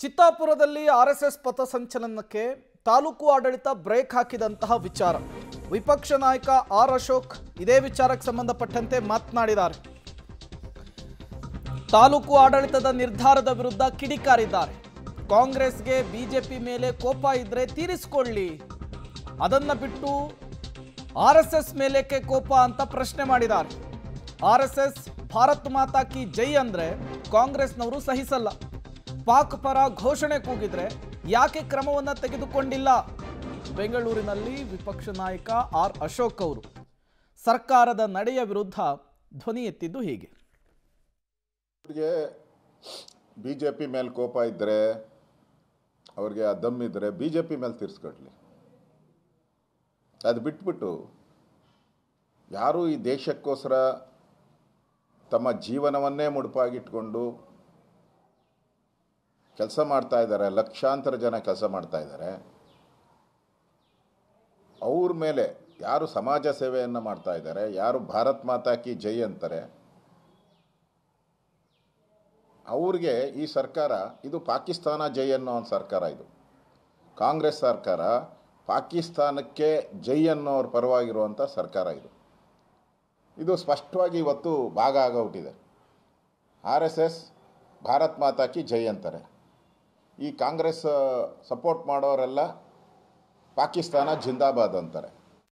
ಚಿತ್ತಾಪುರದಲ್ಲಿ RSS ಪಥಸಂಚಲನಕ್ಕೆ taluk ಆಡಳಿತ break ಹಾಕಿದಂತಹ ವಿಚಾರ ವಿಪಕ್ಷ ನಾಯಕ ಆರ್ ಅಶೋಕ್ ಇದೇ ವಿಚಾರಕ್ಕೆ ಸಂಬಂಧಪಟ್ಟಂತೆ ಮಾತನಾಡಿದ್ದಾರೆ. ತಾಲೂಕು ಆಡಳಿತದ ನಿರ್ಧಾರದ ವಿರುದ್ಧ ಕಿಡಿಕಾರಿದ್ದಾರೆ. ಕಾಂಗ್ರೆಸ್ಗೆ ಬಿಜೆಪಿ ಮೇಲೆ ಕೋಪ ಇದ್ರೆ ತೀರಿಸಿಕೊಳ್ಳಿ, ಅದನ್ನ ಬಿಟ್ಟು ಆರ್ಎಸ್ಎಸ್ ಮೇಲೇಕೆ ಕೋಪ ಅಂತ ಪ್ರಶ್ನೆ ಮಾಡಿದ್ದಾರೆ. ಆರ್ಎಸ್ಎಸ್ ಭಾರತ್ ಮಾತಾ ಕಿ ಜೈ ಅಂದ್ರೆ ಕಾಂಗ್ರೆಸ್ನವರು ಸಹಿಸಲ್ಲ. ಪಾಕ್ ಪರ ಘೋಷಣೆ ಕೂಗಿದ್ರೆ ಯಾಕೆ ಕ್ರಮವನ್ನು ತೆಗೆದುಕೊಂಡಿಲ್ಲ? ಬೆಂಗಳೂರಿನಲ್ಲಿ ವಿಪಕ್ಷ ನಾಯಕ ಆರ್ ಅಶೋಕ್ ಅವರು ಸರ್ಕಾರದ ನಡೆಯ ವಿರುದ್ಧ ಧ್ವನಿ ಎತ್ತಿದ್ದು ಹೀಗೆ. ಬಿಜೆಪಿ ಮೇಲೆ ಕೋಪ ಇದ್ದರೆ, ಅವ್ರಿಗೆ ಆ ದಮ್ಮಿದ್ರೆ ಬಿಜೆಪಿ ಮೇಲೆ ತೀರಿಸ್ಕೊಡ್ಲಿ. ಅದು ಬಿಟ್ಬಿಟ್ಟು ಯಾರು ಈ ದೇಶಕ್ಕೋಸ್ಕರ ತಮ್ಮ ಜೀವನವನ್ನೇ ಮುಡುಪಾಗಿಟ್ಕೊಂಡು ಕೆಲಸ ಮಾಡ್ತಾ ಇದ್ದಾರೆ, ಲಕ್ಷಾಂತರ ಜನ ಕೆಲಸ ಮಾಡ್ತಾ ಇದ್ದಾರೆ, ಅವ್ರ ಮೇಲೆ ಯಾರು ಸಮಾಜ ಸೇವೆಯನ್ನು ಮಾಡ್ತಾ ಇದ್ದಾರೆ, ಯಾರು ಭಾರತ್ ಮಾತಾ ಕಿ ಜೈ ಅಂತಾರೆ, ಅವ್ರಿಗೆ ಈ ಸರ್ಕಾರ ಇದು ಪಾಕಿಸ್ತಾನ ಜೈ ಅನ್ನೋ ಒಂದು ಸರ್ಕಾರ. ಇದು ಕಾಂಗ್ರೆಸ್ ಸರ್ಕಾರ ಪಾಕಿಸ್ತಾನಕ್ಕೆ ಜೈ ಅನ್ನೋರ ಪರವಾಗಿರುವಂಥ ಸರ್ಕಾರ. ಇದು ಸ್ಪಷ್ಟವಾಗಿ ಇವತ್ತು ಭಾಗ ಆಗೋಗ್ಬಿಟ್ಟಿದೆ. ಆರ್ ಎಸ್ ಎಸ್ ಭಾರತ್ ಮಾತಾ ಕಿ ಜೈ ಅಂತಾರೆ, ಈ ಕಾಂಗ್ರೆಸ್ ಸಪೋರ್ಟ್ ಮಾಡೋರೆಲ್ಲ ಪಾಕಿಸ್ತಾನ ಜಿಂದಾಬಾದ್ ಅಂತಾರೆ.